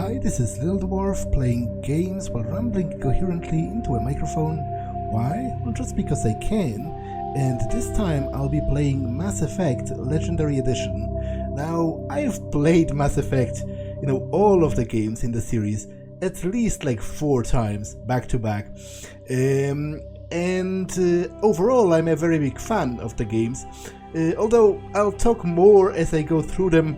Hi, this is Little Dwarf playing games while rambling coherently into a microphone. Why? Well, just because I can. And this time I'll be playing Mass Effect Legendary Edition. Now, I've played Mass Effect, all of the games in the series at least like 4 times back to back. Overall, I'm a very big fan of the games. Although I'll talk more as I go through them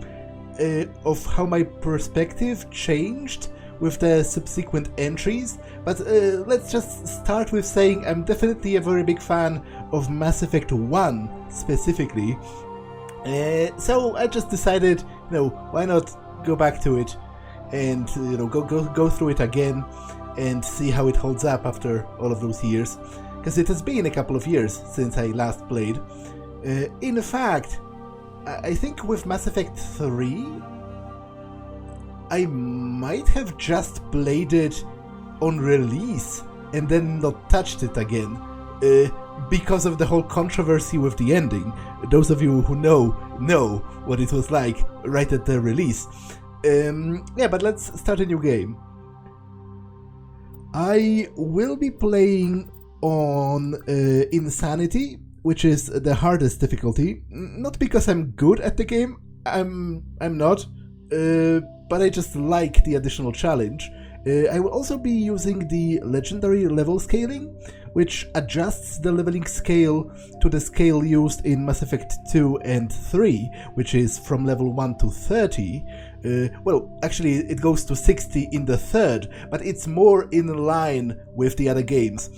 of how my perspective changed with the subsequent entries, but let's just start with saying I'm definitely a very big fan of Mass Effect 1 specifically. So I just decided, why not go back to it and go through it again and see how it holds up after all of those years, because it has been a couple of years since I last played. In fact, I think with Mass Effect 3, I might have just played it on release and then not touched it again, because of the whole controversy with the ending. Those of you who know what it was like right at the release. But let's start a new game. I will be playing on Insanity, which is the hardest difficulty. Not because I'm good at the game, I'm not, but I just like the additional challenge. I will also be using the legendary level scaling, which adjusts the leveling scale to the scale used in Mass Effect 2 and 3, which is from level 1 to 30. Well, actually it goes to 60 in the third, but it's more in line with the other games.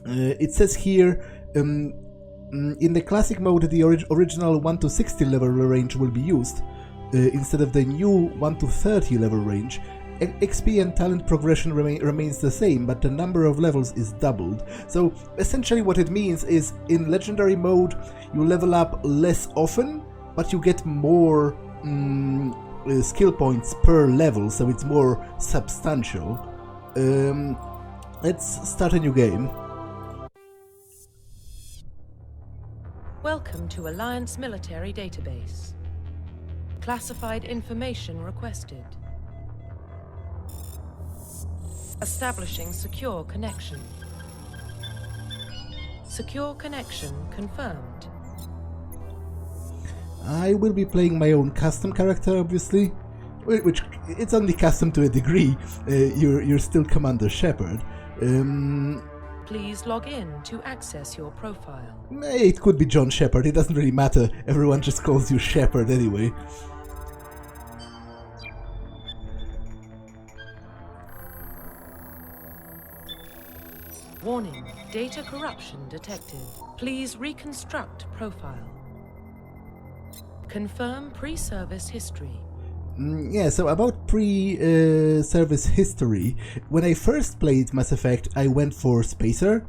It says here, in the classic mode, the original 1 to 60 level range will be used, instead of the new 1 to 30 level range. XP and talent progression remains the same, but the number of levels is doubled. So essentially what it means is, in legendary mode you level up less often, but you get more skill points per level, so it's more substantial. Let's start a new game. Welcome to Alliance Military Database. Classified information requested. Establishing secure connection. Secure connection confirmed. I will be playing my own custom character, obviously, which it's only custom to a degree. You're still Commander Shepard. Please log in to access your profile. It could be John Shepard, it doesn't really matter. Everyone just calls you Shepard anyway. Warning, data corruption detected. Please reconstruct profile. Confirm pre-service history. So about pre-service history, when I first played Mass Effect, I went for Spacer,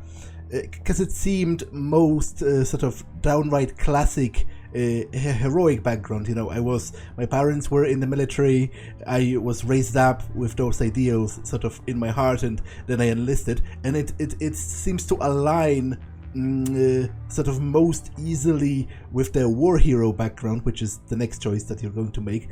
because it seemed most sort of downright classic heroic background. My parents were in the military, I was raised up with those ideals sort of in my heart, and then I enlisted, and it seems to align sort of most easily with the war hero background, which is the next choice that you're going to make.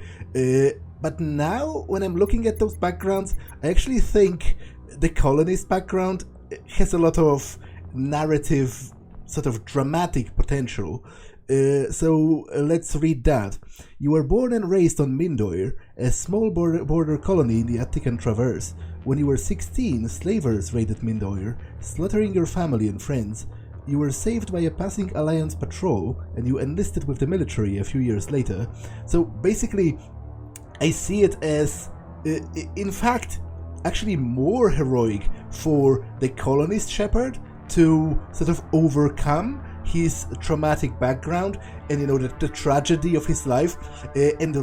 But now, when I'm looking at those backgrounds, I actually think the colonist background has a lot of narrative, sort of dramatic potential. So let's read that. You were born and raised on Mindoir, a small border colony in the Attican Traverse. When you were 16, slavers raided Mindoir, slaughtering your family and friends. You were saved by a passing Alliance patrol, and you enlisted with the military a few years later. So basically, I see it as, in fact, actually more heroic for the colonist Shepard to sort of overcome his traumatic background and the tragedy of his life, and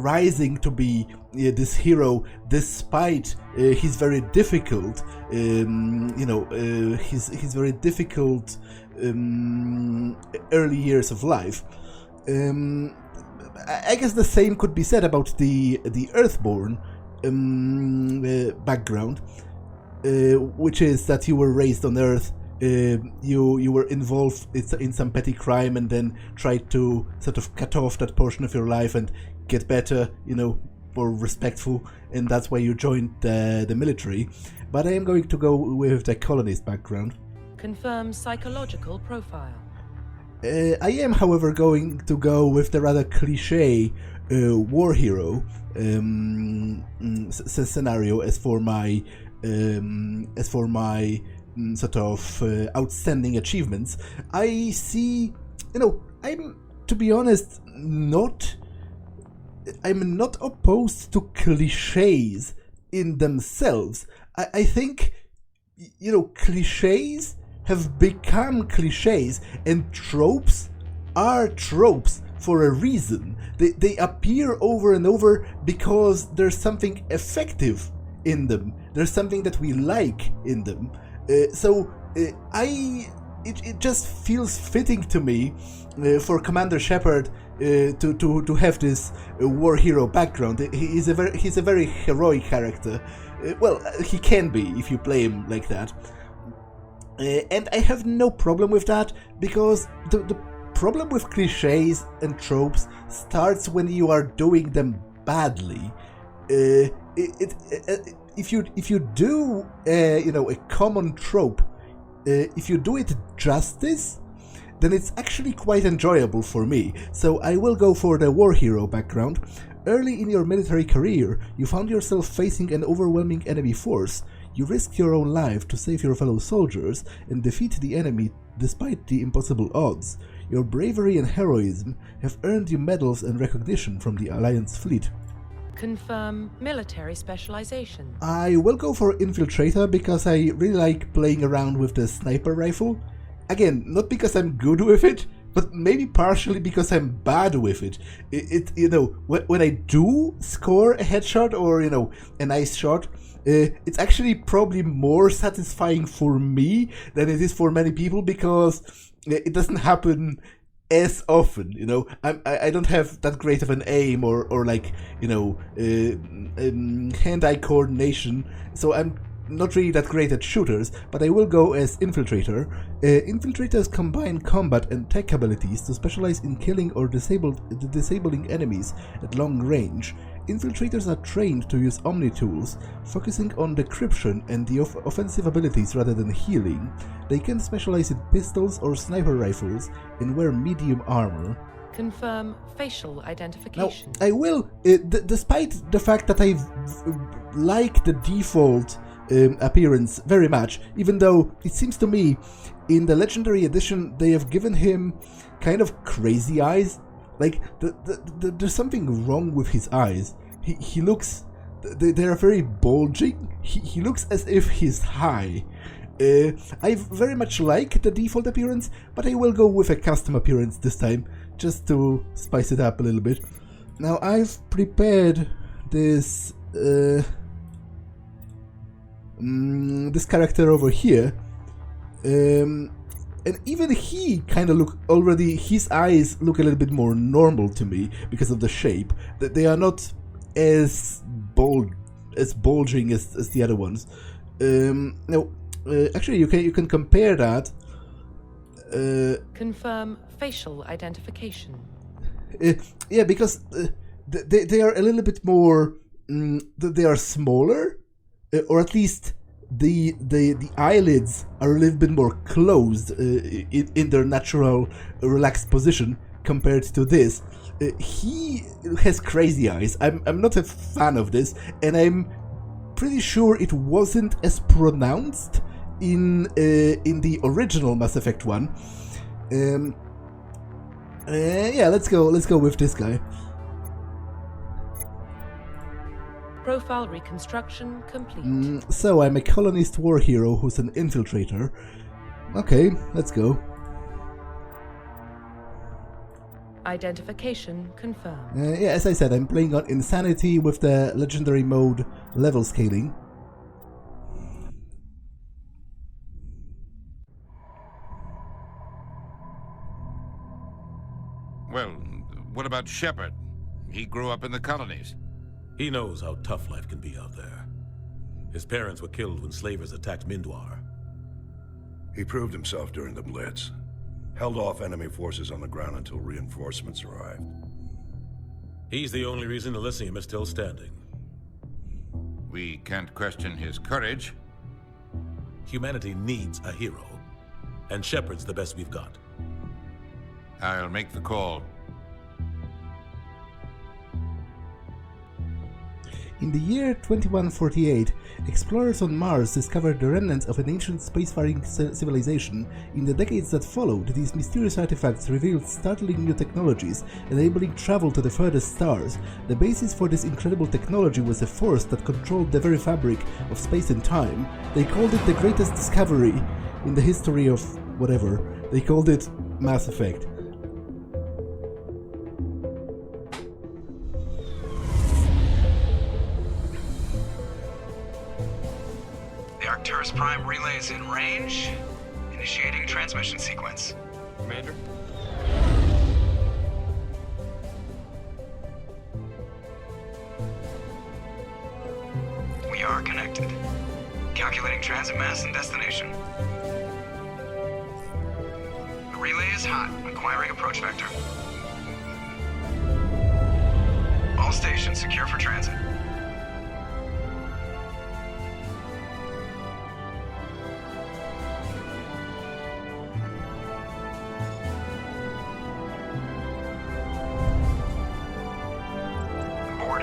rising to be this hero despite his very difficult his very difficult early years of life. I guess the same could be said about the Earthborn background, which is that you were raised on Earth. You were involved in some petty crime and then tried to sort of cut off that portion of your life and get better, more respectful, and that's why you joined the military. But I am going to go with the colonist background. Confirm psychological profile. I am, however, going to go with the rather cliché war hero scenario as for my sort of outstanding achievements. I see, I'm, to be honest, I'm not opposed to clichés in themselves. I think, clichés have become clichés, and tropes are tropes for a reason. They appear over and over because there's something effective in them. There's something that we like in them. It just feels fitting to me for Commander Shepard to have this war hero background. He's a very heroic character. Well, he can be if you play him like that. And I have no problem with that, because the problem with clichés and tropes starts when you are doing them badly. If you do a common trope, if you do it justice, then it's actually quite enjoyable for me. So I will go for the war hero background. Early in your military career, you found yourself facing an overwhelming enemy force. You risked your own life to save your fellow soldiers and defeat the enemy despite the impossible odds. Your bravery and heroism have earned you medals and recognition from the Alliance fleet. Confirm military specialization. I will go for Infiltrator because I really like playing around with the sniper rifle. Again, not because I'm good with it, but maybe partially because I'm bad with it. When I do score a headshot or, a nice shot, it's actually probably more satisfying for me than it is for many people, because it doesn't happen as often. I don't have that great of an aim or hand-eye coordination, so I'm not really that great at shooters, but I will go as Infiltrator. Infiltrators combine combat and tech abilities to specialize in killing or disabling enemies at long range. Infiltrators are trained to use Omni tools, focusing on decryption and the offensive abilities rather than healing. They can specialize in pistols or sniper rifles and wear medium armor. Confirm facial identification. Now, I will, despite the fact that I like the default appearance very much, even though it seems to me in the Legendary Edition they have given him kind of crazy eyes. Like, there's something wrong with his eyes. He looks... They are very bulging. He looks as if he's high. I very much like the default appearance, but I will go with a custom appearance this time, just to spice it up a little bit. Now, I've prepared this... this character over here. And even he kind of his eyes look a little bit more normal to me because of the shape. They are not as bulging as the other ones. Actually, you can compare that. Confirm facial identification. Yeah, because they are a little bit more. They are smaller, or at least the eyelids are a little bit more closed in their natural relaxed position compared to this. He has crazy eyes. I'm not a fan of this, and I'm pretty sure it wasn't as pronounced in the original Mass Effect 1. Yeah, let's go with this guy. Profile reconstruction complete. So I'm a colonist war hero who's an infiltrator. Okay, let's go. Identification confirmed. Yeah, as I said, I'm playing on Insanity with the legendary mode level scaling. Well, what about Shepard? He grew up in the colonies. He knows how tough life can be out there. His parents were killed when slavers attacked Mindwar. He proved himself during the Blitz. Held off enemy forces on the ground until reinforcements arrived. He's the only reason Elysium is still standing. We can't question his courage. Humanity needs a hero, and Shepard's the best we've got. I'll make the call. In the year 2148, explorers on Mars discovered the remnants of an ancient spacefaring civilization. In the decades that followed, these mysterious artifacts revealed startling new technologies, enabling travel to the furthest stars. The basis for this incredible technology was a force that controlled the very fabric of space and time. They called it the greatest discovery in the history of whatever. They called it Mass Effect. Arcturus Prime relay is in range. Initiating transmission sequence. Commander? We are connected. Calculating transit mass and destination. The relay is hot. Acquiring approach vector. All stations secure for transit.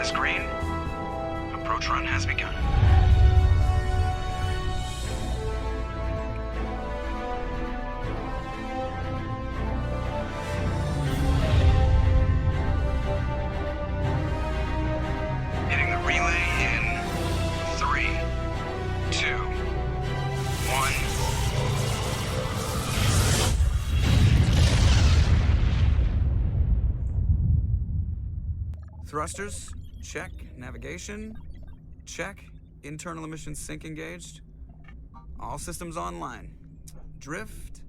Is green. Approach run has begun. Hitting the relay in 3, 2, 1. Thrusters. Check. Navigation. Check. Internal emissions sync engaged. All systems online. Drift.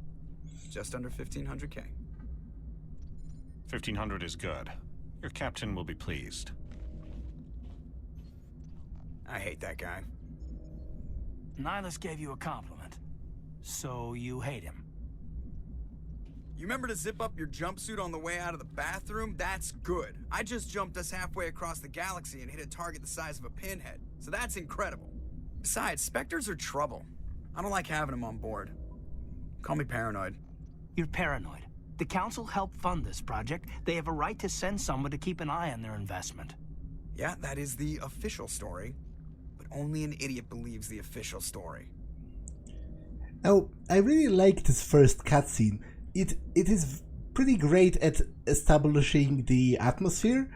Just under 1,500K. 1,500 is good. Your captain will be pleased. I hate that guy. Nihilus gave you a compliment. So you hate him. You remember to zip up your jumpsuit on the way out of the bathroom? That's good. I just jumped us halfway across the galaxy and hit a target the size of a pinhead. So that's incredible. Besides, Spectres are trouble. I don't like having them on board. Call me paranoid. You're paranoid. The Council helped fund this project. They have a right to send someone to keep an eye on their investment. Yeah, that is the official story. But only an idiot believes the official story. Now, I really like this first cutscene. It is pretty great at establishing the atmosphere.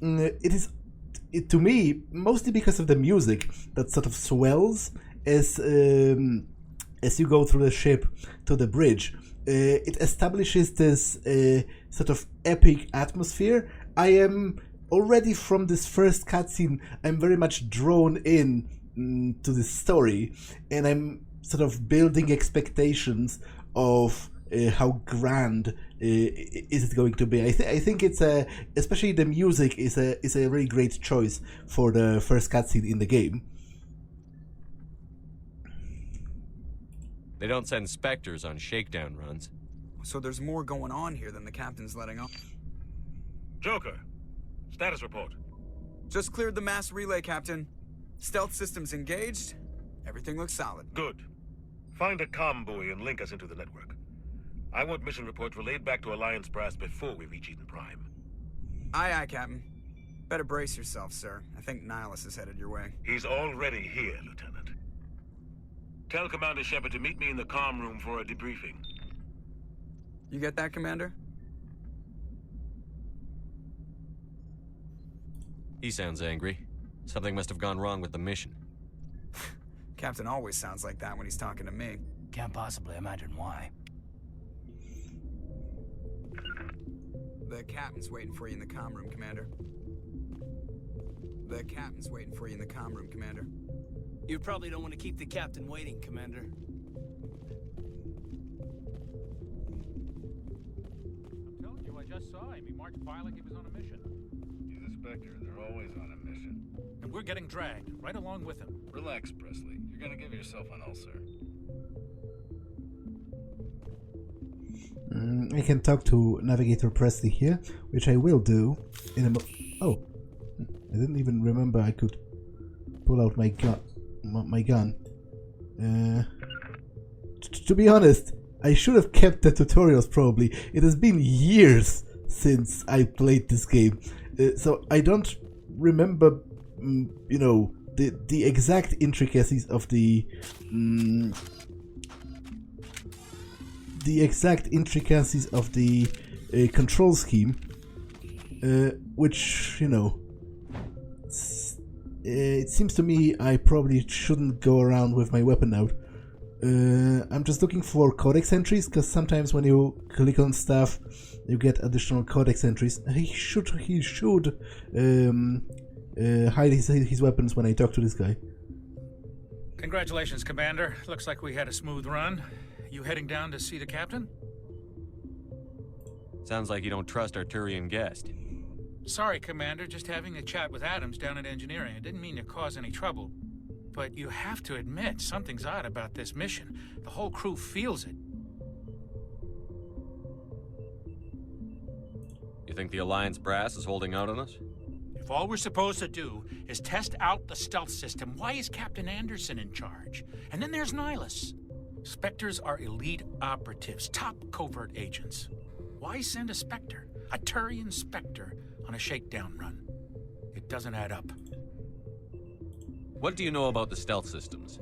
It is, to me, mostly because of the music that sort of swells as you go through the ship to the bridge. It establishes this sort of epic atmosphere. I am already from this first cutscene, I'm very much drawn in to this story, and I'm sort of building expectations of how grand is it going to be. I think it's especially the music is a really great choice for the first cutscene in the game. They don't send Spectres on shakedown runs. So there's more going on here than the captain's letting on. Joker, status report. Just cleared the mass relay, Captain. Stealth systems engaged. Everything looks solid. Good. Find a comm buoy and link us into the network. I want mission reports relayed back to Alliance brass before we reach Eden Prime. Aye, aye, Captain. Better brace yourself, sir. I think Nihilus is headed your way. He's already here, Lieutenant. Tell Commander Shepard to meet me in the comm room for a debriefing. You get that, Commander? He sounds angry. Something must have gone wrong with the mission. Captain always sounds like that when he's talking to me. Can't possibly imagine why. The captain's waiting for you in the comm room, Commander. The captain's waiting for you in the comm room, Commander. You probably don't want to keep the captain waiting, Commander. I'm telling you, I just saw him. He marched by like he was on a mission. He's a Spectre. They're always on a mission. And we're getting dragged, right along with him. Relax, Presley. You're gonna give yourself an ulcer. I can talk to Navigator Presley here, which I will do in a Oh, I didn't even remember I could pull out my gun. To be honest, I should have kept the tutorials probably. It has been years since I played this game, so I don't remember, you know, the exact intricacies of the control scheme, which, you know, it seems to me I probably shouldn't go around with my weapon out. I'm just looking for codex entries, because sometimes when you click on stuff, you get additional codex entries. He should hide his weapons when I talk to this guy. Congratulations, Commander. Looks like we had a smooth run. You heading down to see the captain? Sounds like you don't trust our Turian guest. Sorry, Commander. Just having a chat with Adams down at engineering. I didn't mean to cause any trouble. But you have to admit, something's odd about this mission. The whole crew feels it. You think the Alliance brass is holding out on us? If all we're supposed to do is test out the stealth system, why is Captain Anderson in charge? And then there's Nihilus. Spectres are elite operatives, top covert agents. Why send a Spectre, a Turian Spectre, on a shakedown run? It doesn't add up. What do you know about the stealth systems?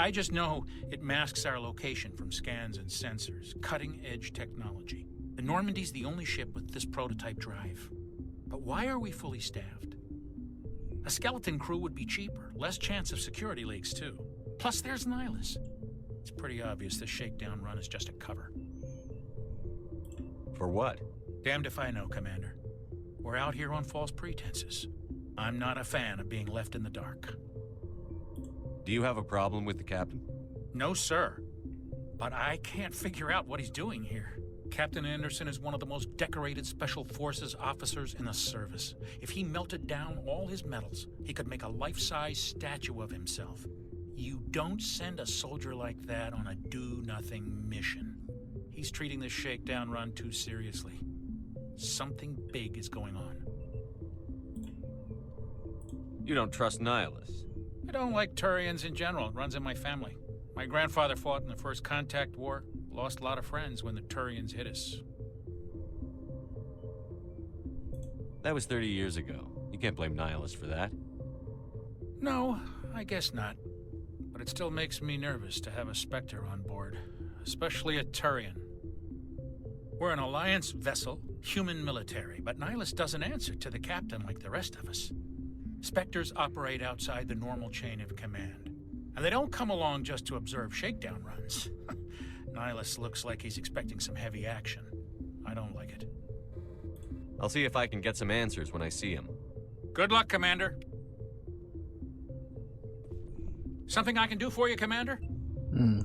I just know it masks our location from scans and sensors. Cutting-edge technology. The Normandy's the only ship with this prototype drive. But why are we fully staffed? A skeleton crew would be cheaper, less chance of security leaks too. Plus there's Nihilus. It's pretty obvious this shakedown run is just a cover. For what? Damned if I know, Commander. We're out here on false pretenses. I'm not a fan of being left in the dark. Do you have a problem with the captain? No, sir. But I can't figure out what he's doing here. Captain Anderson is one of the most decorated Special Forces officers in the service. If he melted down all his medals, he could make a life-size statue of himself. You don't send a soldier like that on a do-nothing mission. He's treating this shakedown run too seriously. Something big is going on. You don't trust Nihilus? I don't like Turians in general. It runs in my family. My grandfather fought in the First Contact War. Lost a lot of friends when the Turians hit us. That was 30 years ago. You can't blame Nihilus for that. No, I guess not. But it still makes me nervous to have a Spectre on board. Especially a Turian. We're an Alliance vessel, human military, but Nihilus doesn't answer to the captain like the rest of us. Spectres operate outside the normal chain of command. And they don't come along just to observe shakedown runs. Nihilus looks like he's expecting some heavy action. I don't like it. I'll see if I can get some answers when I see him. Good luck, Commander. Something I can do for you, Commander?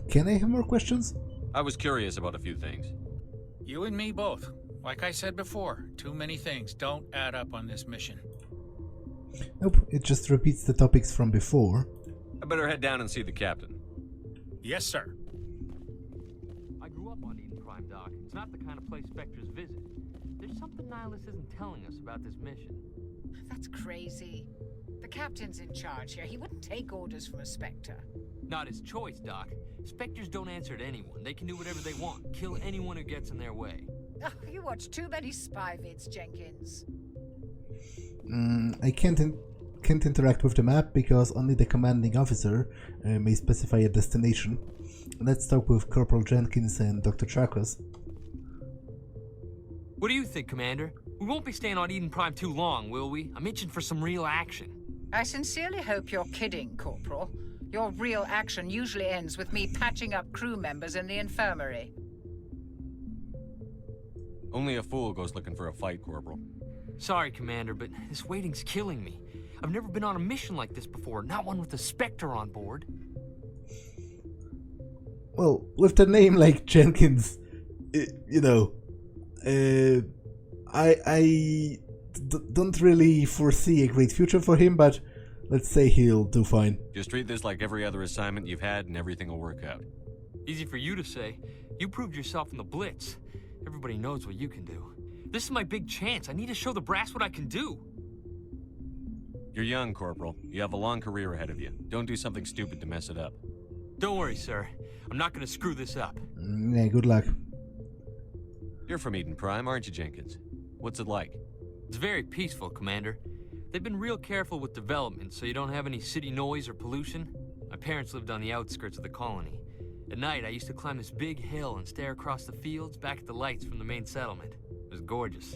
Can I have more questions? I was curious about a few things. You and me both. Like I said before, too many things don't add up on this mission. Nope, it just repeats the topics from before. I better head down and see the captain. Yes, sir. I grew up on Eden Prime, Doc. It's not the kind of place Spectres visit. There's something Nihilus isn't telling us about this mission. That's crazy. The captain's in charge here. He wouldn't take orders from a Spectre. Not his choice, Doc. Spectres don't answer to anyone. They can do whatever they want. Kill anyone who gets in their way. Oh, you watch too many spy vids, Jenkins. I can't interact with the map because only the commanding officer may specify a destination. Let's talk with Corporal Jenkins and Dr. Chakwas. What do you think, Commander? We won't be staying on Eden Prime too long, will we? I'm itching for some real action. I sincerely hope you're kidding, Corporal. Your real action usually ends with me patching up crew members in the infirmary. Only a fool goes looking for a fight, Corporal. Sorry, Commander, but this waiting's killing me. I've never been on a mission like this before, not one with a Spectre on board. Well, with the name like Jenkins, you know, I don't really foresee a great future for him, but let's say he'll do fine. Just treat this like every other assignment you've had and everything will work out. Easy for you to say. You proved yourself in the Blitz. Everybody knows what you can do. This is my big chance. I need to show the brass what I can do. You're young, Corporal. You have a long career ahead of you. Don't do something stupid to mess it up. Don't worry, sir. I'm not gonna screw this up. Yeah, good luck. You're from Eden Prime, aren't you, Jenkins? What's it like? It's very peaceful, Commander. They've been real careful with development, so you don't have any city noise or pollution. My parents lived on the outskirts of the colony. At night, I used to climb this big hill and stare across the fields back at the lights from the main settlement. It was gorgeous.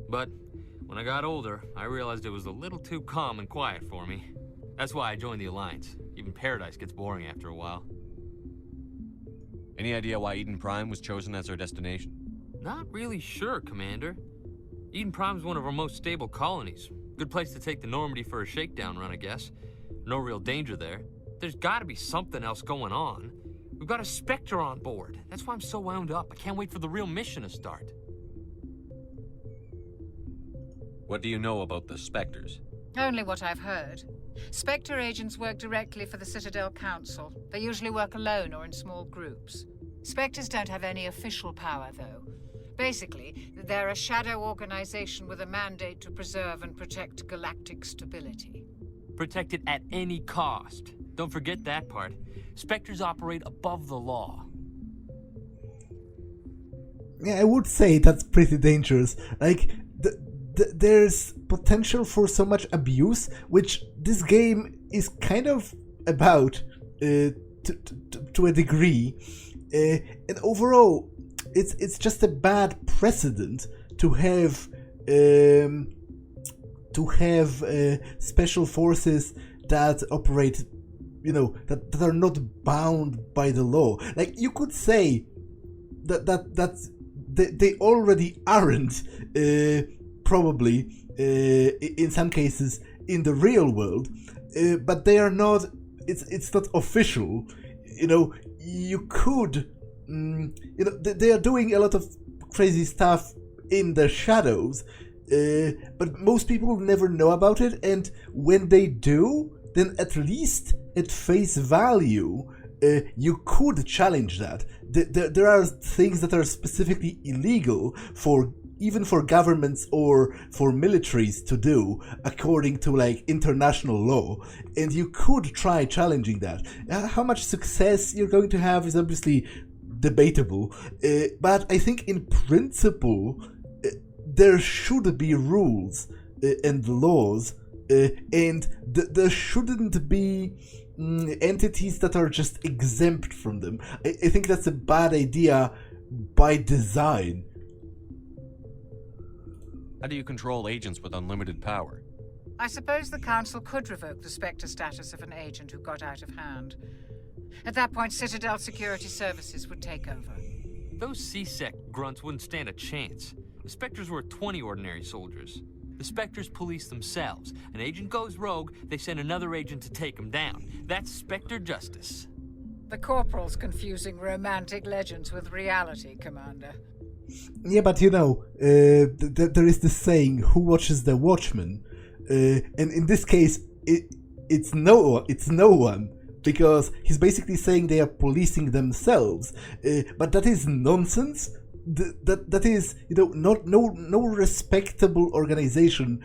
But when I got older, I realized it was a little too calm and quiet for me. That's why I joined the Alliance. Even Paradise gets boring after a while. Any idea why Eden Prime was chosen as our destination? Not really sure, Commander. Eden Prime's one of our most stable colonies. Good place to take the Normandy for a shakedown run, I guess. No real danger there. There's gotta be something else going on. We've got a Spectre on board. That's why I'm so wound up. I can't wait for the real mission to start. What do you know about the Spectres? Only what I've heard. Spectre agents work directly for the Citadel Council. They usually work alone or in small groups. Spectres don't have any official power, though. Basically, they're a shadow organization with a mandate to preserve and protect galactic stability. Protect it at any cost. Don't forget that part. Spectres operate above the law. Yeah, I would say that's pretty dangerous. Like, there's potential for so much abuse, which this game is kind of about to a degree. And overall, it's just a bad precedent to have special forces that operate, that are not bound by the law. Like, you could say that they already aren't, probably in some cases in the real world, but they are not. It's not official. You could. They are doing a lot of crazy stuff in the shadows, but most people never know about it, and when they do, then at least at face value, you could challenge that. There are things that are specifically illegal even for governments or for militaries to do according to international law, and you could try challenging that. How much success you're going to have is obviously debatable, but I think in principle there should be rules and laws, and there shouldn't be entities that are just exempt from them. I think that's a bad idea by design. How do you control agents with unlimited power? I suppose the Council could revoke the Spectre status of an agent who got out of hand. At that point, Citadel Security Services would take over. Those C-Sec grunts wouldn't stand a chance. The Spectres were 20 ordinary soldiers. The Spectres police themselves. An agent goes rogue, they send another agent to take him down. That's Spectre justice. The Corporal's confusing romantic legends with reality, Commander. Yeah, but there is this saying, who watches the Watchmen? And in this case, it's no one. Because he's basically saying they are policing themselves, but that is nonsense. That is, no respectable organization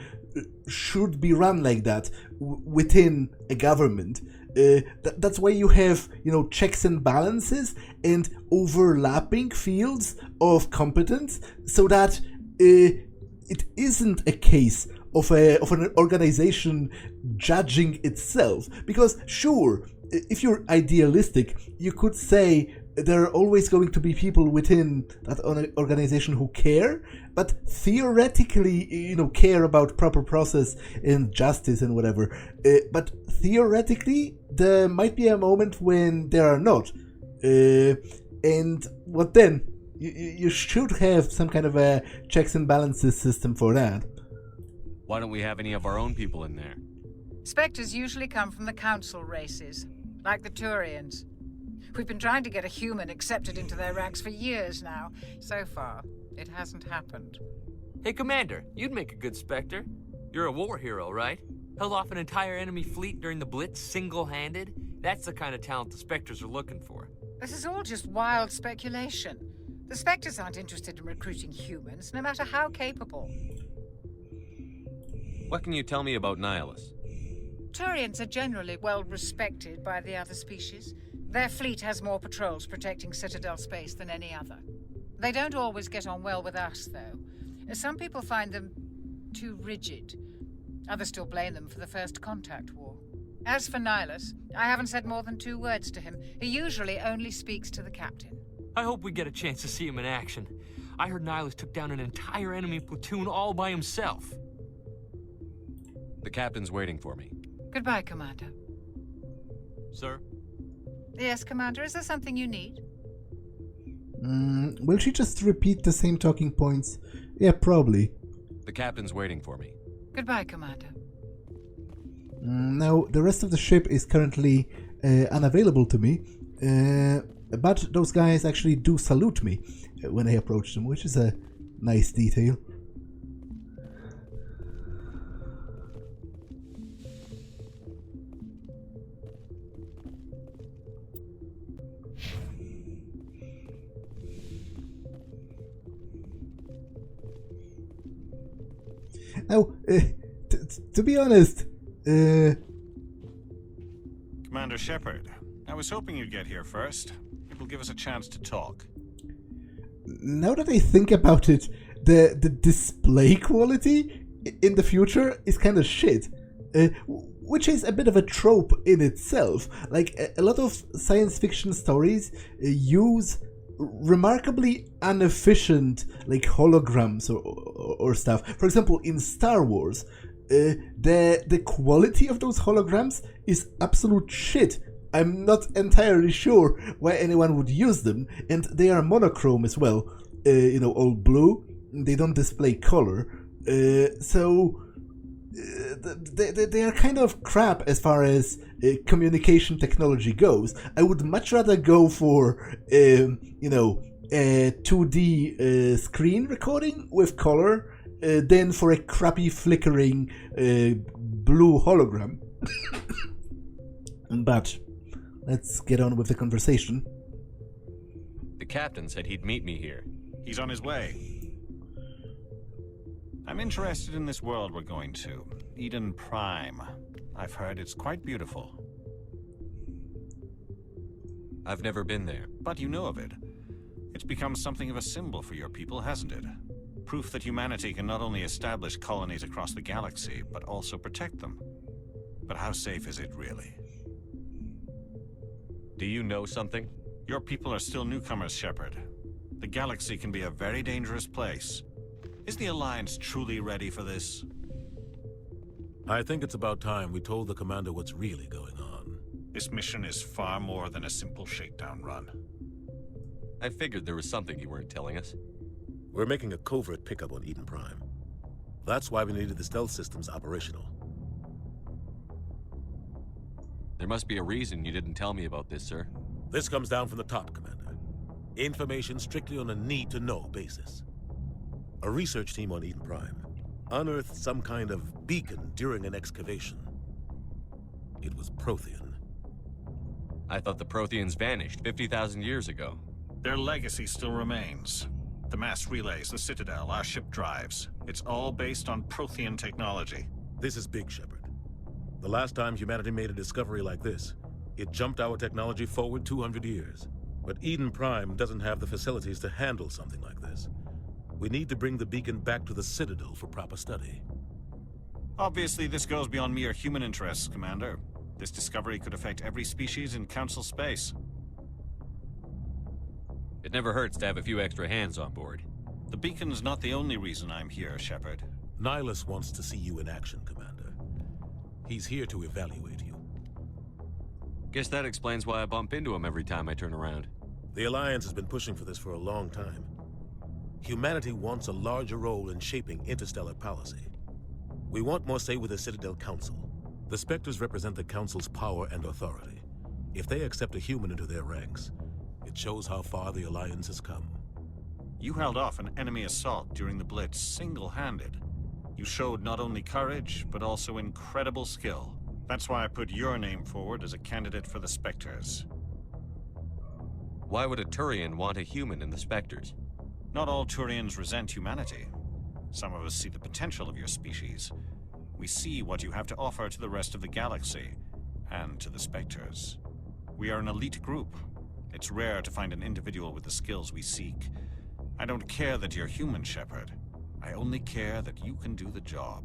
should be run like that within a government. That's why you have, checks and balances and overlapping fields of competence, so that it isn't a case of an organization judging itself. Because sure, if you're idealistic, you could say there are always going to be people within that organization who care, but theoretically, care about proper process and justice and whatever. But theoretically, there might be a moment when there are not. And what then? You should have some kind of a checks and balances system for that. Why don't we have any of our own people in there? Spectres usually come from the Council races, like the Turians. We've been trying to get a human accepted into their ranks for years now. So far, it hasn't happened. Hey, Commander, you'd make a good Spectre. You're a war hero, right? Held off an entire enemy fleet during the Blitz single-handed? That's the kind of talent the Spectres are looking for. This is all just wild speculation. The Spectres aren't interested in recruiting humans, no matter how capable. What can you tell me about Nihilus? Turians are generally well respected by the other species. Their fleet has more patrols protecting Citadel space than any other. They don't always get on well with us, though. Some people find them too rigid. Others still blame them for the First Contact War. As for Nihilus, I haven't said more than 2 words to him. He usually only speaks to the captain. I hope we get a chance to see him in action. I heard Nihilus took down an entire enemy platoon all by himself. The captain's waiting for me. Goodbye, Commander. Sir? Yes, Commander, is there something you need? Will she just repeat the same talking points? Yeah, probably. The captain's waiting for me. Goodbye, Commander. Now, the rest of the ship is currently unavailable to me, but those guys actually do salute me when I approach them, which is a nice detail. Now, to be honest, Commander Shepard, I was hoping you'd get here first. It will give us a chance to talk. Now that I think about it, the display quality in the future is kind of shit, which is a bit of a trope in itself. Like, a lot of science fiction stories use remarkably inefficient, like, holograms or stuff. For example, in Star Wars, the quality of those holograms is absolute shit. I'm not entirely sure why anyone would use them, and they are monochrome as well. All blue. They don't display color, so they are kind of crap as far as communication technology goes. I would much rather go for a 2D screen recording with color than for a crappy flickering blue hologram. But let's get on with the conversation. The captain said he'd meet me here. He's on his way. I'm interested in this world we're going to, Eden Prime. I've heard it's quite beautiful. I've never been there. But you know of it. It's become something of a symbol for your people, hasn't it? Proof that humanity can not only establish colonies across the galaxy, but also protect them. But how safe is it, really? Do you know something? Your people are still newcomers, Shepard. The galaxy can be a very dangerous place. Is the Alliance truly ready for this? I think it's about time we told the commander what's really going on. This mission is far more than a simple shakedown run. I figured there was something you weren't telling us. We're making a covert pickup on Eden Prime. That's why we needed the stealth systems operational. There must be a reason you didn't tell me about this, sir. This comes down from the top, Commander. Information strictly on a need-to-know basis. A research team on Eden Prime unearthed some kind of beacon during an excavation. It was Prothean. I thought the Protheans vanished 50,000 years ago. Their legacy still remains. The mass relays, the Citadel, our ship drives. It's all based on Prothean technology. This is big, Shepard. The last time humanity made a discovery like this, it jumped our technology forward 200 years. But Eden Prime doesn't have the facilities to handle something like this. We need to bring the beacon back to the Citadel for proper study. Obviously, this goes beyond mere human interests, Commander. This discovery could affect every species in Council space. It never hurts to have a few extra hands on board. The beacon's not the only reason I'm here, Shepard. Nihilus wants to see you in action, Commander. He's here to evaluate you. Guess that explains why I bump into him every time I turn around. The Alliance has been pushing for this for a long time. Humanity wants a larger role in shaping interstellar policy. We want more say with the Citadel Council. The Spectres represent the Council's power and authority. If they accept a human into their ranks, it shows how far the Alliance has come. You held off an enemy assault during the Blitz single-handed. You showed not only courage, but also incredible skill. That's why I put your name forward as a candidate for the Spectres. Why would a Turian want a human in the Spectres? Not all Turians resent humanity. Some of us see the potential of your species. We see what you have to offer to the rest of the galaxy, and to the Spectres. We are an elite group. It's rare to find an individual with the skills we seek. I don't care that you're human, Shepard. I only care that you can do the job.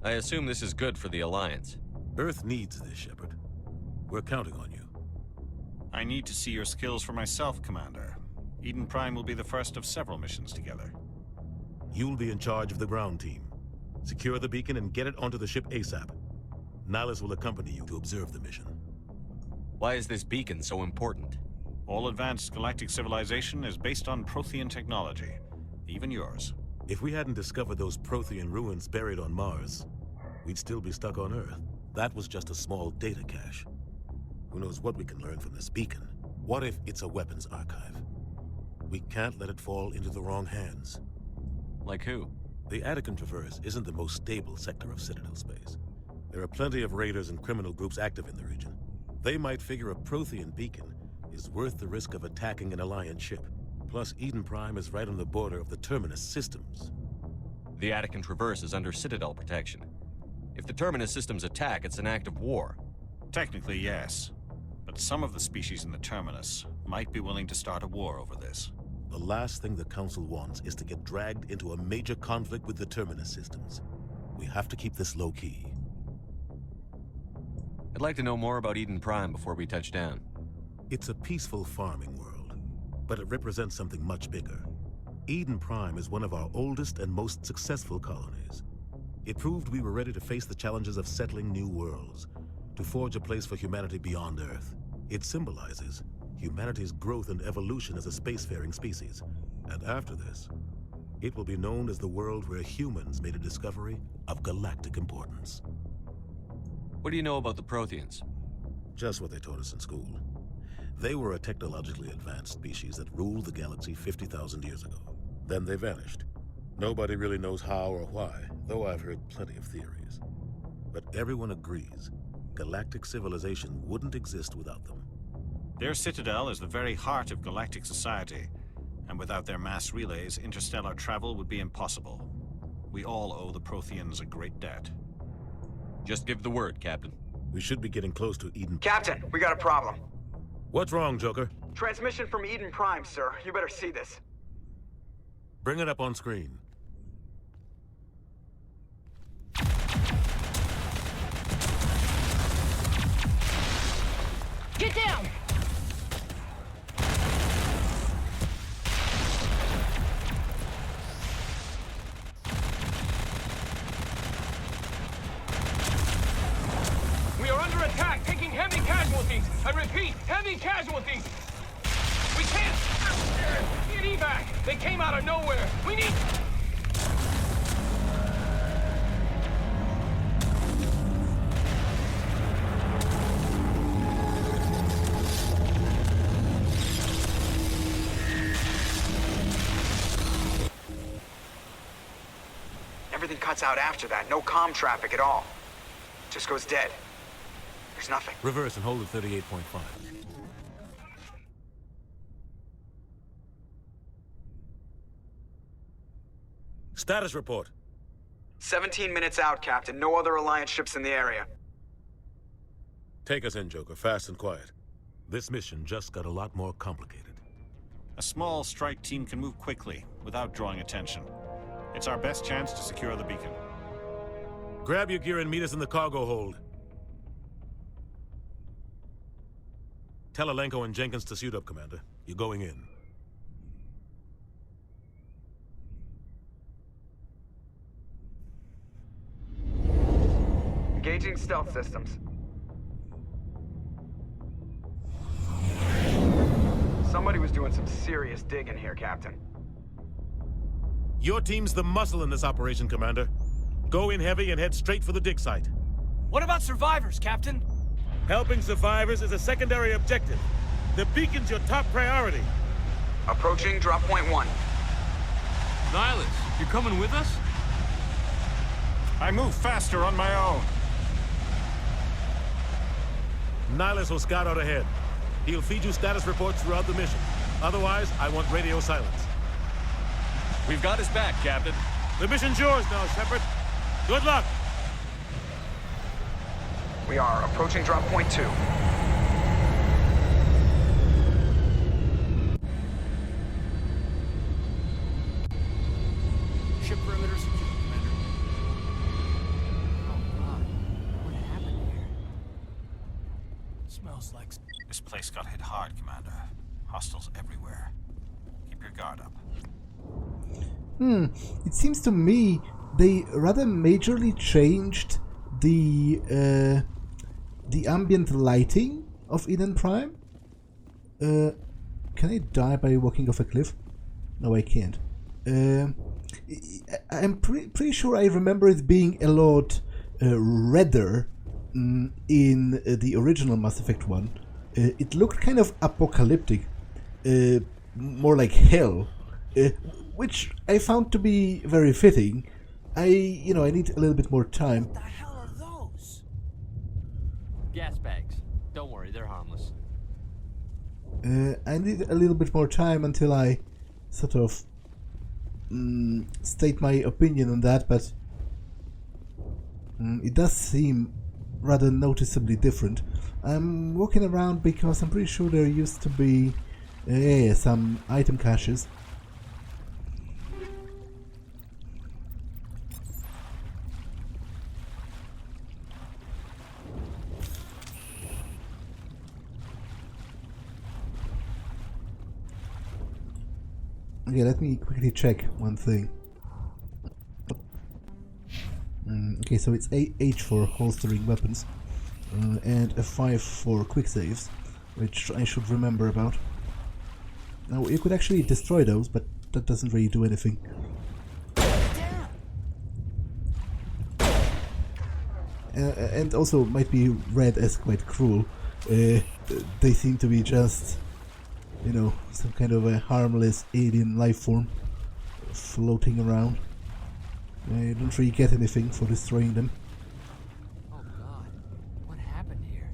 I assume this is good for the Alliance. Earth needs this, Shepard. We're counting on you. I need to see your skills for myself, Commander. Eden Prime will be the first of several missions together. You'll be in charge of the ground team. Secure the beacon and get it onto the ship ASAP. Nihilus will accompany you to observe the mission. Why is this beacon so important? All advanced galactic civilization is based on Prothean technology. Even yours. If we hadn't discovered those Prothean ruins buried on Mars, we'd still be stuck on Earth. That was just a small data cache. Who knows what we can learn from this beacon? What if it's a weapons archive? We can't let it fall into the wrong hands. Like who? The Attican Traverse isn't the most stable sector of Citadel space. There are plenty of raiders and criminal groups active in the region. They might figure a Prothean beacon is worth the risk of attacking an Alliance ship. Plus, Eden Prime is right on the border of the Terminus systems. The Attican Traverse is under Citadel protection. If the Terminus systems attack, it's an act of war. Technically, yes. But some of the species in the Terminus might be willing to start a war over this. The last thing the Council wants is to get dragged into a major conflict with the Terminus systems. We have to keep this low-key. I'd like to know more about Eden Prime before we touch down. It's a peaceful farming world, but it represents something much bigger. Eden Prime is one of our oldest and most successful colonies. It proved we were ready to face the challenges of settling new worlds, to forge a place for humanity beyond Earth. It symbolizes humanity's growth and evolution as a spacefaring species. And after this, it will be known as the world where humans made a discovery of galactic importance. What do you know about the Protheans? Just what they taught us in school. They were a technologically advanced species that ruled the galaxy 50,000 years ago. Then they vanished. Nobody really knows how or why, though I've heard plenty of theories. But everyone agrees, galactic civilization wouldn't exist without them. Their citadel is the very heart of galactic society, and without their mass relays, interstellar travel would be impossible. We all owe the Protheans a great debt. Just give the word, Captain. We should be getting close to Eden. Captain, we got a problem. What's wrong, Joker? Transmission from Eden Prime, sir. You better see this. Bring it up on screen. Get down! We are under attack, taking heavy casualties. I repeat, heavy casualties. We can't get evac. They came out of nowhere. We need... Everything cuts out after that. No comm traffic at all. Just goes dead. There's nothing. Reverse and hold at 38.5. Status report. 17 minutes out, Captain. No other Alliance ships in the area. Take us in, Joker. Fast and quiet. This mission just got a lot more complicated. A small strike team can move quickly, without drawing attention. It's our best chance to secure the beacon. Grab your gear and meet us in the cargo hold. Tell Alenko and Jenkins to suit up, Commander. You're going in. Engaging stealth systems. Somebody was doing some serious digging here, Captain. Your team's the muscle in this operation, Commander. Go in heavy and head straight for the dig site. What about survivors, Captain? Helping survivors is a secondary objective. The beacon's your top priority. Approaching drop point 1. Nihilus, you're coming with us? I move faster on my own. Nihilus will scout out ahead. He'll feed you status reports throughout the mission. Otherwise, I want radio silence. We've got his back, Captain. The mission's yours now, Shepard. Good luck! We are approaching drop point 2. Ship perimeter secure, Commander. Oh God, what happened here? Smells like... This place got hit hard, Commander. Hostiles everywhere. Keep your guard up. It seems to me they rather majorly changed the ambient lighting of Eden Prime. Can I die by walking off a cliff? No, I can't. I'm pretty sure I remember it being a lot redder in the original Mass Effect 1. It looked kind of apocalyptic, more like hell, which I found to be very fitting. I need a little bit more time. What the hell are those? Gas bags. Don't worry, they're harmless. I need a little bit more time until I sort of state my opinion on that, but it does seem rather noticeably different. I'm walking around because I'm pretty sure there used to be some item caches. Okay, let me quickly check one thing. Okay, so it's H for holstering weapons, and a 5 for quick saves, which I should remember about. Now, you could actually destroy those, but that doesn't really do anything. And also might be read as quite cruel. They seem to be just, some kind of a harmless alien life form floating around. I don't really get anything for destroying them. Oh God, what happened here?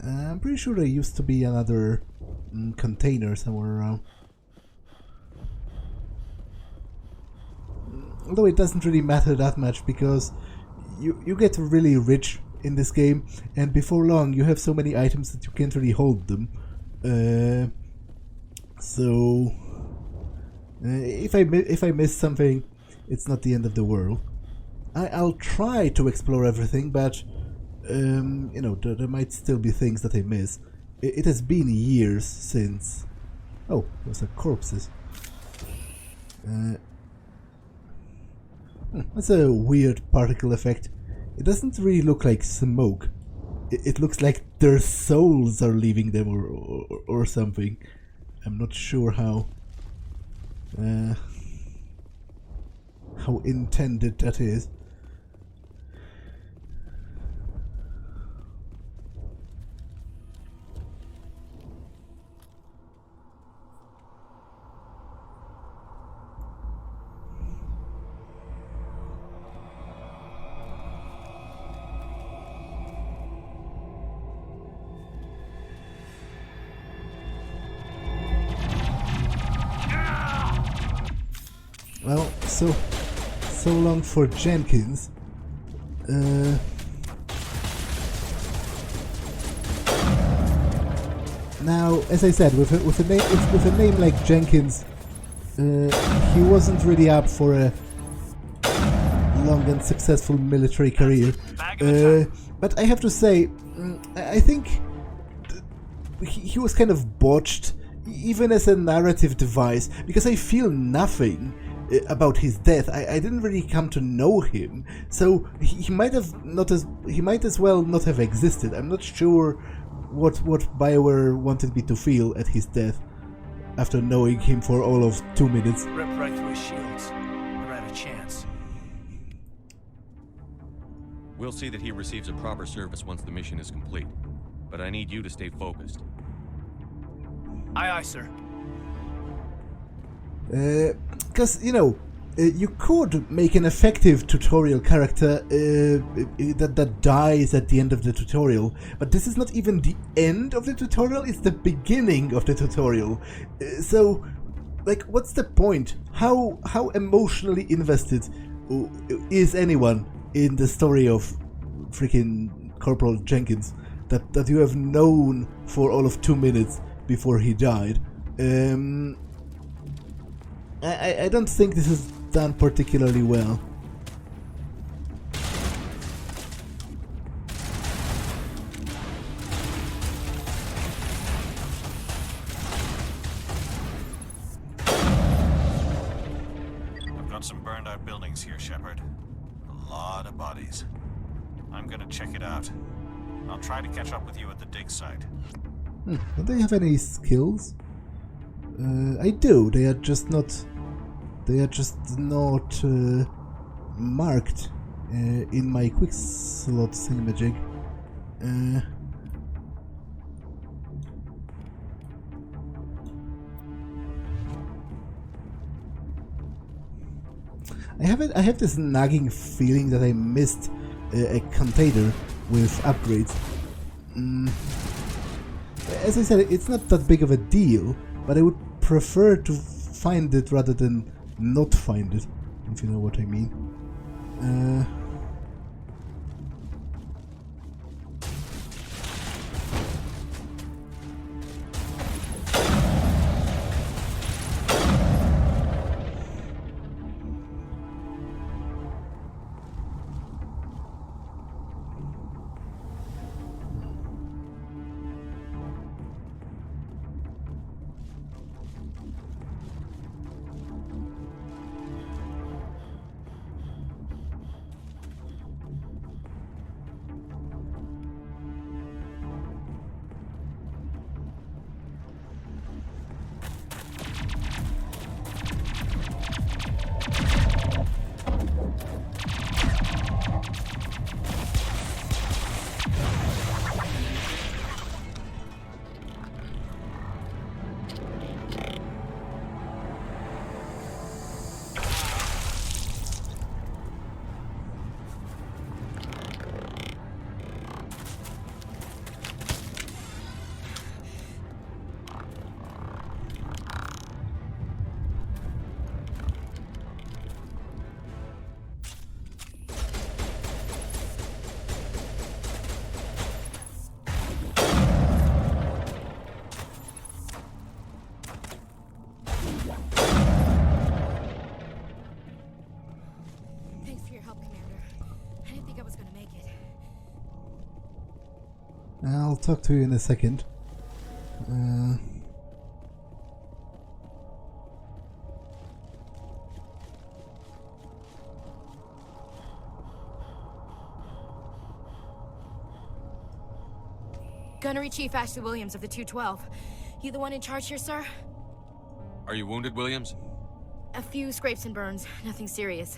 I'm pretty sure there used to be another container somewhere around. Although it doesn't really matter that much because you get really rich in this game, and before long you have so many items that you can't really hold them. So if I miss something, it's not the end of the world. I'll try to explore everything, but there might still be things that I miss. It has been years since... Oh, those are corpses. That's a weird particle effect. It doesn't really look like smoke. It looks like their souls are leaving them or something. I'm not sure how intended that is. Well, so long for Jenkins. Now, as I said, with a name like Jenkins, he wasn't really up for a long and successful military career. But I have to say, I think he was kind of botched, even as a narrative device, because I feel nothing about his death. I didn't really come to know him, so he might as well not have existed. I'm not sure what BioWare wanted me to feel at his death after knowing him for all of 2 minutes. Ripped right through his shields. Never had a chance. We'll see that he receives a proper service once the mission is complete, but I need you to stay focused. Aye, aye, sir. Because, you could make an effective tutorial character that dies at the end of the tutorial, but this is not even the end of the tutorial, it's the beginning of the tutorial. So, like, what's the point? How emotionally invested is anyone in the story of freaking Corporal Jenkins that you have known for all of 2 minutes before he died. I don't think this is done particularly well. I've got some burned out buildings here, Shepard. A lot of bodies. I'm gonna check it out. I'll try to catch up with you at the dig site. Do they have any skills? I do. They are just not. They are just not marked in my quick slot thingamajig. I have this nagging feeling that I missed a container with upgrades. As I said, it's not that big of a deal, but I would prefer to find it rather than not find it, if you know what I mean. I'll talk to you in a second. Gunnery Chief Ashley Williams of the 212. You the one in charge here, sir? Are you wounded, Williams? A few scrapes and burns, nothing serious.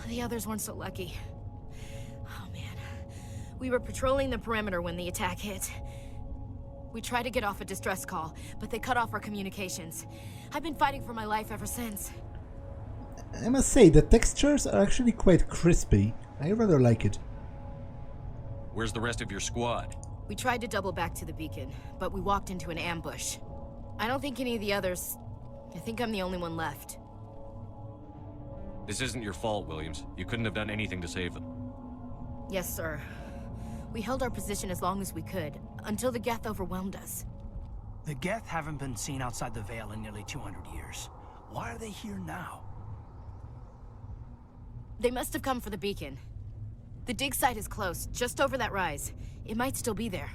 The others weren't so lucky. Oh man. We were patrolling the perimeter when the attack hit. We tried to get off a distress call, but they cut off our communications. I've been fighting for my life ever since. I must say, the textures are actually quite crispy. I rather like it. Where's the rest of your squad? We tried to double back to the beacon, but we walked into an ambush. I don't think any of the others... I think I'm the only one left. This isn't your fault, Williams. You couldn't have done anything to save them. Yes, sir. We held our position as long as we could, until the Geth overwhelmed us. The Geth haven't been seen outside the Veil in nearly 200 years. Why are they here now? They must have come for the beacon. The dig site is close, just over that rise. It might still be there.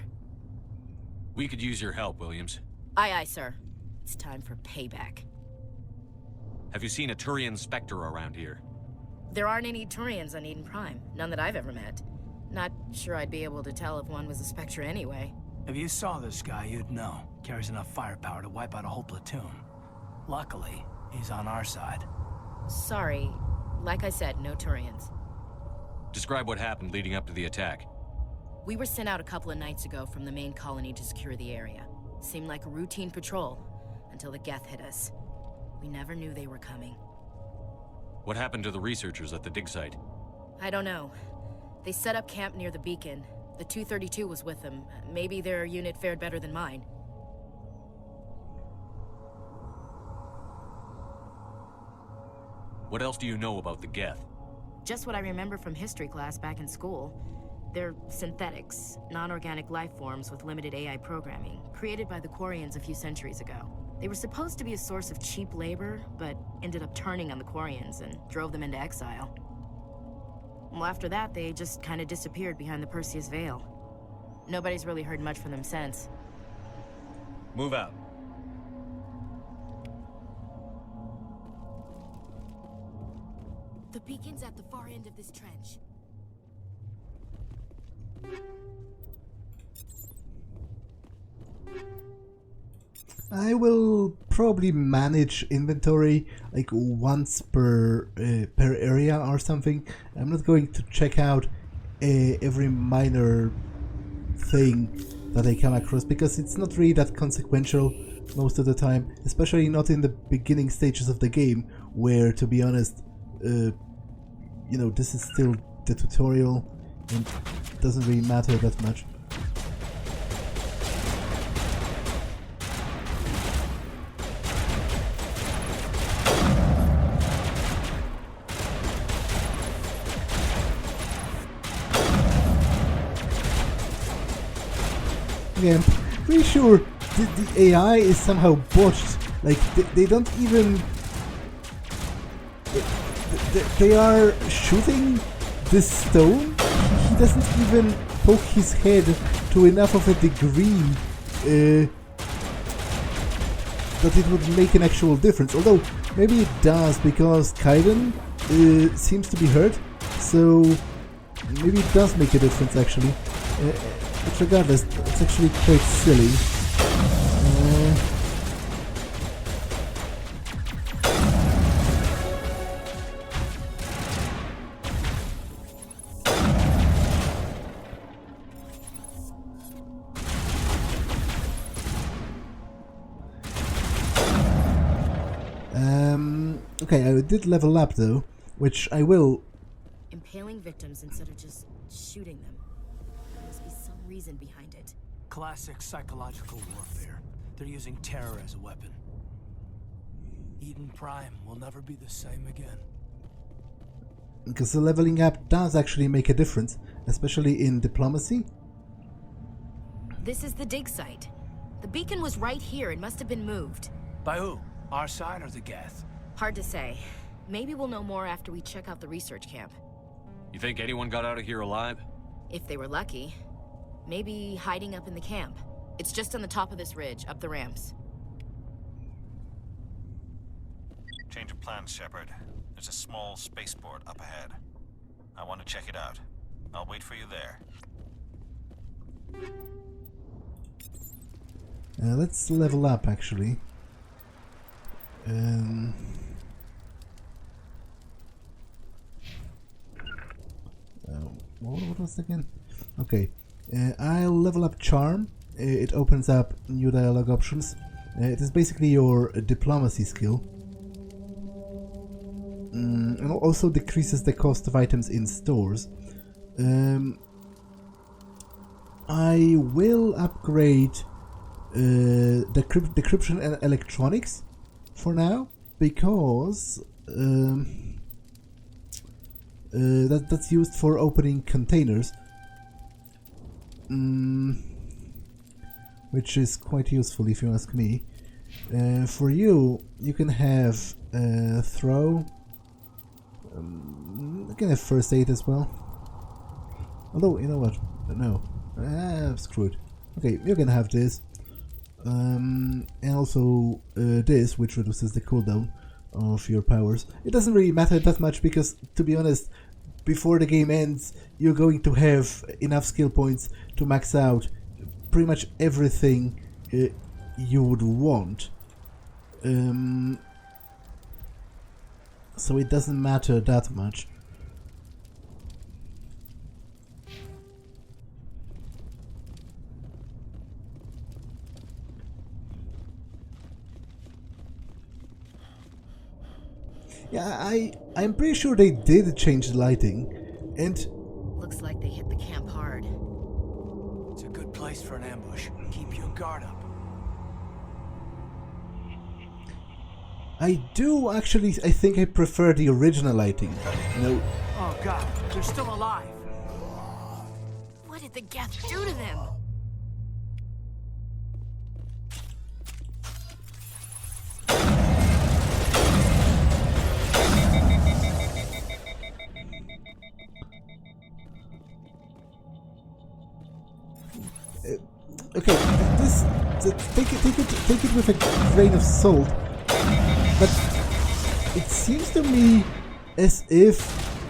We could use your help, Williams. Aye, aye, sir. It's time for payback. Have you seen a Turian Spectre around here? There aren't any Turians on Eden Prime. None that I've ever met. Not sure I'd be able to tell if one was a Spectre anyway. If you saw this guy, you'd know. Carries enough firepower to wipe out a whole platoon. Luckily, he's on our side. Sorry. Like I said, no Turians. Describe what happened leading up to the attack. We were sent out a couple of nights ago from the main colony to secure the area. Seemed like a routine patrol, until the Geth hit us. We never knew they were coming. What happened to the researchers at the dig site? I don't know. They set up camp near the beacon. The 232 was with them. Maybe their unit fared better than mine. What else do you know about the Geth? Just what I remember from history class back in school. They're synthetics, non-organic life forms with limited AI programming, created by the Quarians a few centuries ago. They were supposed to be a source of cheap labor, but ended up turning on the Quarians and drove them into exile. Well, after that, they just kind of disappeared behind the Perseus Veil. Nobody's really heard much from them since. Move out. The beacon's at the far end of this trench. I will probably manage inventory like once per area or something. I'm not going to check out every minor thing that I come across because it's not really that consequential most of the time, especially not in the beginning stages of the game where, to be honest, you know, this is still the tutorial and it doesn't really matter that much. I'm pretty sure the AI is somehow botched. Like, they don't even... They are shooting this stone. He doesn't even poke his head to enough of a degree that it would make an actual difference. Although, maybe it does, because Kaiden seems to be hurt. So, maybe it does make a difference, actually. But regardless, it's actually quite silly. Okay, I did level up though, which I will. Impaling victims instead of just shooting them. There must be some reason behind it. Classic psychological warfare. They're using terror as a weapon. Eden Prime will never be the same again. Because the leveling up does actually make a difference, especially in diplomacy. This is the dig site. The beacon was right here. It must have been moved. By who? Our side or the Geth? Hard to say. Maybe we'll know more after we check out the research camp. You think anyone got out of here alive? If they were lucky. Maybe hiding up in the camp. It's just on the top of this ridge, up the ramps. Change of plans, Shepard. There's a small spaceport up ahead. I want to check it out. I'll wait for you there. Let's level up, actually. What was it again? Okay, I'll level up Charm. It opens up new dialogue options. It is basically your diplomacy skill. And also decreases the cost of items in stores. I will upgrade decryption and electronics for now, because that's used for opening containers, which is quite useful if you ask me. For you can have throw, you can have first aid as well. Although, you know what, no, screw it. Okay, you can have this. And also this, which reduces the cooldown of your powers. It doesn't really matter that much because, to be honest, before the game ends, you're going to have enough skill points to max out pretty much everything you would want. So it doesn't matter that much. Yeah, I'm pretty sure they did change the lighting, and... Looks like they hit the camp hard. It's a good place for an ambush. Keep your guard up. I do actually, I think I prefer the original lighting. No. Oh god, they're still alive. the Geth do to them? Okay, take it with a grain of salt, but it seems to me as if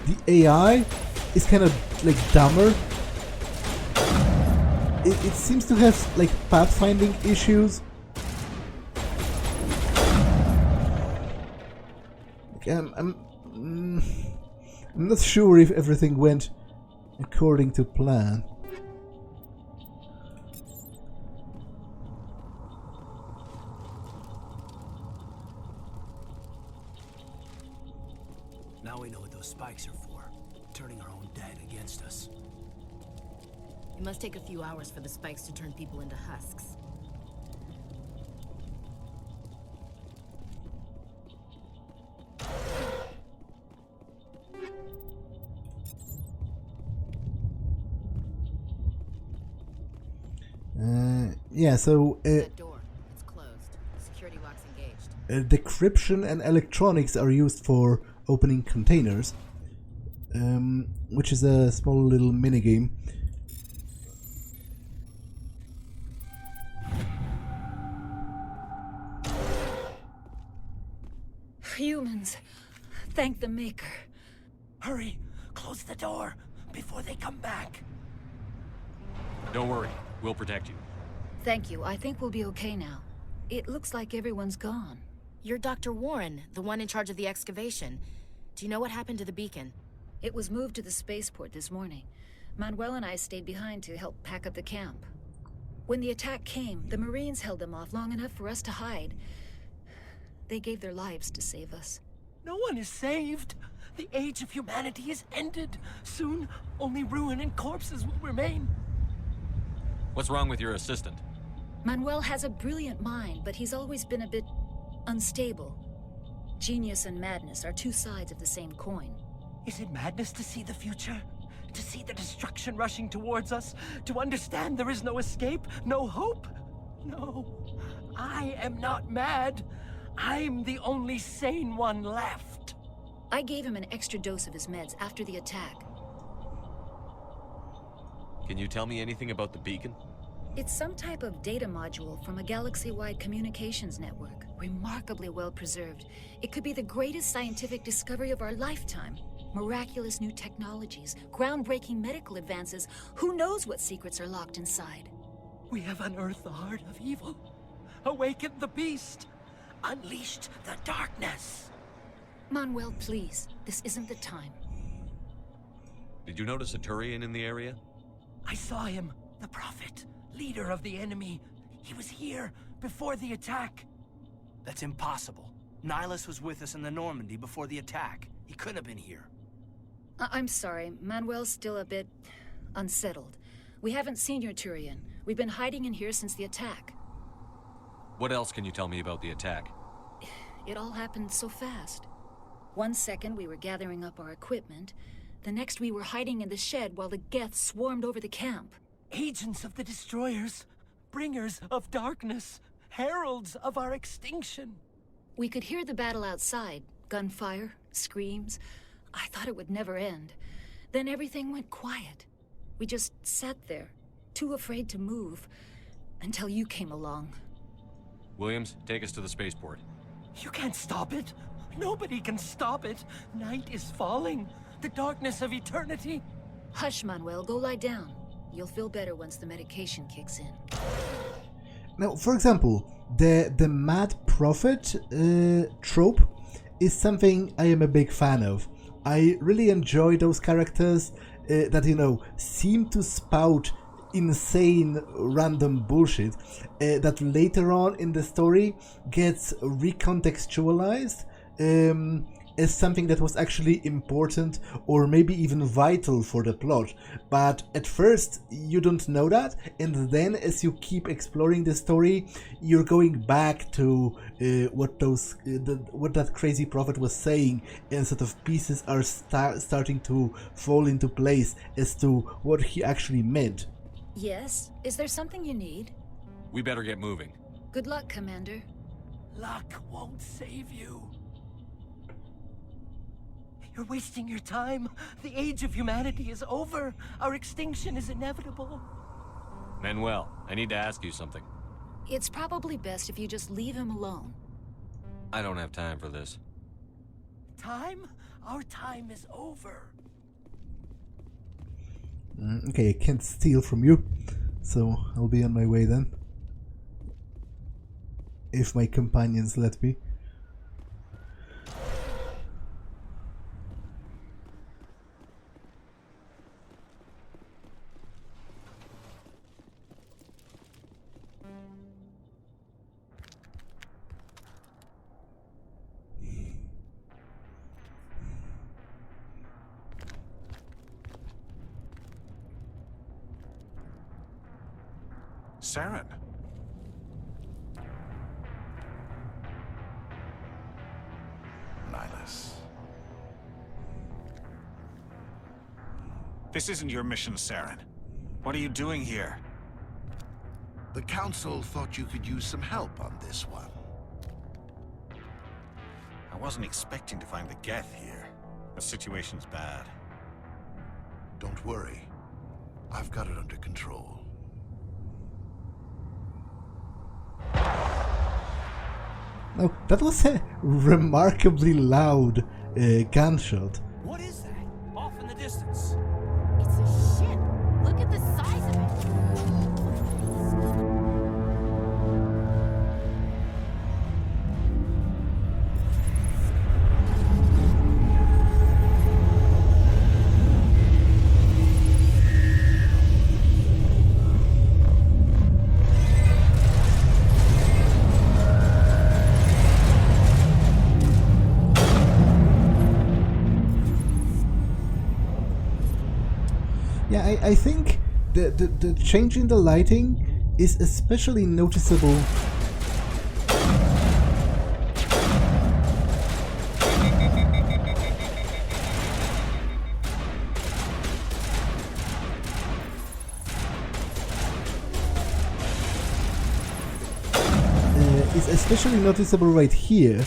the AI is kind of like dumber. It seems to have like pathfinding issues. Like, I'm not sure if everything went according to plan. Now we know what those spikes are for. Turning our own dead against us. It must take a few hours for the spikes to turn people into husks. Yeah, so That door, it's closed. Security lock's engaged. Decryption and electronics are used for opening containers, which is a small little minigame. Humans, thank the Maker. Hurry, close the door before they come back. Don't worry, we'll protect you. Thank you. I think we'll be okay now. It looks like everyone's gone. You're Dr. Warren, the one in charge of the excavation. Do you know what happened to the beacon? It was moved to the spaceport this morning. Manuel and I stayed behind to help pack up the camp. When the attack came, the Marines held them off long enough for us to hide. They gave their lives to save us. No one is saved. The age of humanity is ended. Soon, only ruin and corpses will remain. What's wrong with your assistant? Manuel has a brilliant mind, but he's always been a bit unstable. Genius and madness are two sides of the same coin. Is it madness to see the future? To see the destruction rushing towards us? To understand there is no escape? No hope? No. I am not mad. I'm the only sane one left. I gave him an extra dose of his meds after the attack. Can you tell me anything about the beacon? It's some type of data module from a galaxy-wide communications network. Remarkably well preserved. It could be the greatest scientific discovery of our lifetime. Miraculous new technologies, groundbreaking medical advances. Who knows what secrets are locked inside? We have unearthed the heart of evil. Awakened the beast. Unleashed the darkness. Manuel, please. This isn't the time. Did you notice a Turian in the area? I saw him. The Prophet. Leader of the enemy. He was here before the attack. That's impossible. Nihilus was with us in the Normandy before the attack. He couldn't have been here. I'm sorry. Manuel's still a bit unsettled. We haven't seen your Turian. We've been hiding in here since the attack. What else can you tell me about the attack? It all happened so fast. 1 second we were gathering up our equipment. The next we were hiding in the shed while the Geth swarmed over the camp. Agents of the destroyers. Bringers of darkness. Heralds of our extinction. We could hear the battle outside. Gunfire, screams. I thought it would never end. Then everything went quiet. We just sat there, too afraid to move, until you came along. Williams, take us to the spaceport. You can't stop it. Nobody can stop it. Night is falling. The darkness of eternity. Hush, Manuel. Go lie down. You'll feel better once the medication kicks in. Now, for example, the Mad Prophet trope is something I am a big fan of. I really enjoy those characters that, you know, seem to spout insane random bullshit that later on in the story gets recontextualized as something that was actually important or maybe even vital for the plot. But at first you don't know that, and then as you keep exploring the story, you're going back to what that crazy prophet was saying, and sort of pieces are starting to fall into place as to what he actually meant. Yes? Is there something you need? We better get moving. Good luck, Commander. Luck won't save you. You're wasting your time. The age of humanity is over. Our extinction is inevitable. Manuel, I need to ask you something. It's probably best if you just leave him alone. I don't have time for this. Time? Our time is over. Okay, I can't steal from you, so I'll be on my way then. If my companions let me. Saren. Nihilus. This isn't your mission, Saren. What are you doing here? The Council thought you could use some help on this one. I wasn't expecting to find the Geth here. The situation's bad. Don't worry. I've got it under control. Oh, that was a remarkably loud gunshot. What is that? Off in the distance. It's a ship. Look at the size of it. Yeah, I think the change in the lighting is especially noticeable. Is especially noticeable right here,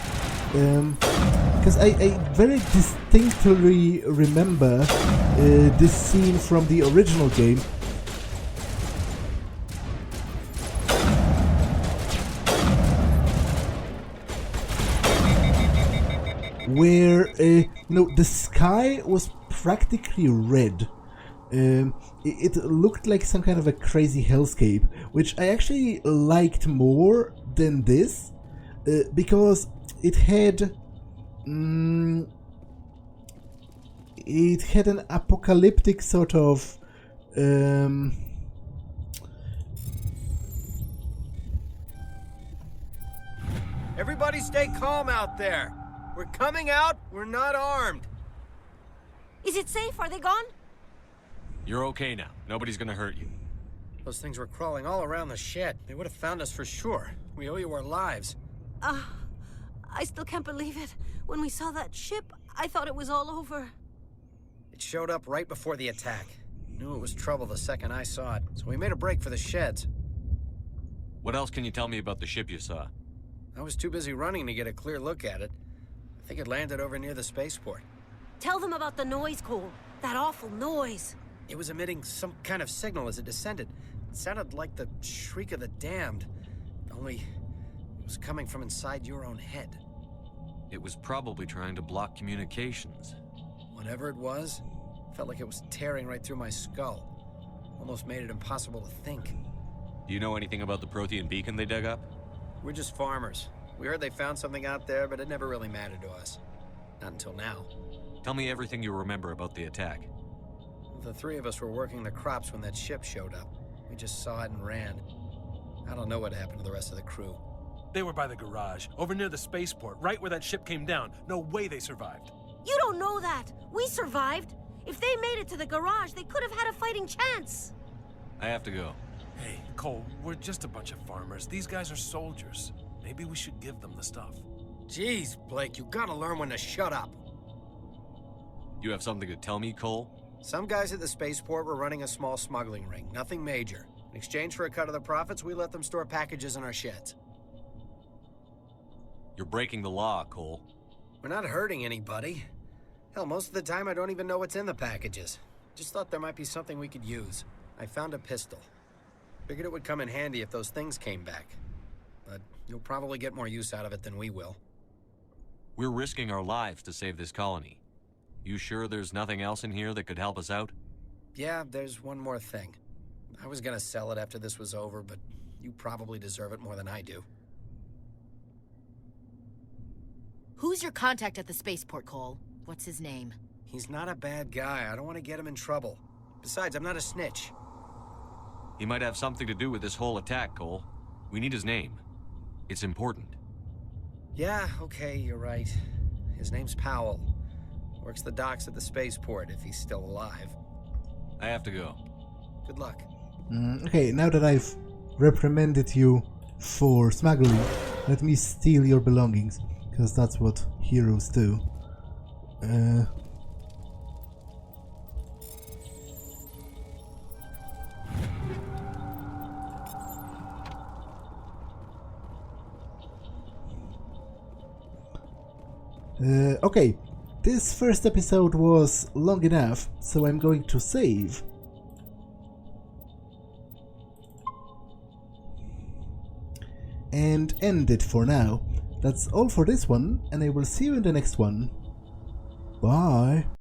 because I very distinctly remember this scene from the original game. Where the sky was practically red. It looked like some kind of a crazy hellscape, which I actually liked more than this, because it had an apocalyptic sort of Everybody stay calm out there. We're coming out. We're not armed. Is it safe? Are they gone? You're okay now. Nobody's gonna hurt you. Those things were crawling all around the shed. They would have found us for sure. We owe you our lives. I still can't believe it. When we saw that ship, I thought it was all over. It showed up right before the attack. Knew it was trouble the second I saw it, so we made a break for the sheds. What else can you tell me about the ship you saw? I was too busy running to get a clear look at it. I think it landed over near the spaceport. Tell them about the noise, Cole. That awful noise. It was emitting some kind of signal as it descended. It sounded like the shriek of the damned. Only it was coming from inside your own head. It was probably trying to block communications. Whatever it was, felt like it was tearing right through my skull. Almost made it impossible to think. Do you know anything about the Prothean beacon they dug up? We're just farmers. We heard they found something out there, but it never really mattered to us. Not until now. Tell me everything you remember about the attack. The three of us were working the crops when that ship showed up. We just saw it and ran. I don't know what happened to the rest of the crew. They were by the garage, over near the spaceport, right where that ship came down. No way they survived. You don't know that. We survived. If they made it to the garage, they could have had a fighting chance. I have to go. Hey, Cole, we're just a bunch of farmers. These guys are soldiers. Maybe we should give them the stuff. Jeez, Blake, you gotta learn when to shut up. You have something to tell me, Cole? Some guys at the spaceport were running a small smuggling ring, nothing major. In exchange for a cut of the profits, we let them store packages in our sheds. You're breaking the law, Cole. We're not hurting anybody. Hell, most of the time I don't even know what's in the packages. Just thought there might be something we could use. I found a pistol. Figured it would come in handy if those things came back. But you'll probably get more use out of it than we will. We're risking our lives to save this colony. You sure there's nothing else in here that could help us out? Yeah, there's one more thing. I was gonna sell it after this was over, but you probably deserve it more than I do. Who's your contact at the spaceport, Cole? What's his name? He's not a bad guy. I don't want to get him in trouble. Besides, I'm not a snitch. He might have something to do with this whole attack, Cole. We need his name. It's important. Yeah, okay, you're right. His name's Powell. Works the docks at the spaceport, if he's still alive. I have to go. Good luck. Okay, now that I've reprimanded you for smuggling, let me steal your belongings, because that's what heroes do. Okay, this first episode was long enough, so I'm going to save. And end it for now. That's all for this one, and I will see you in the next one. Bye!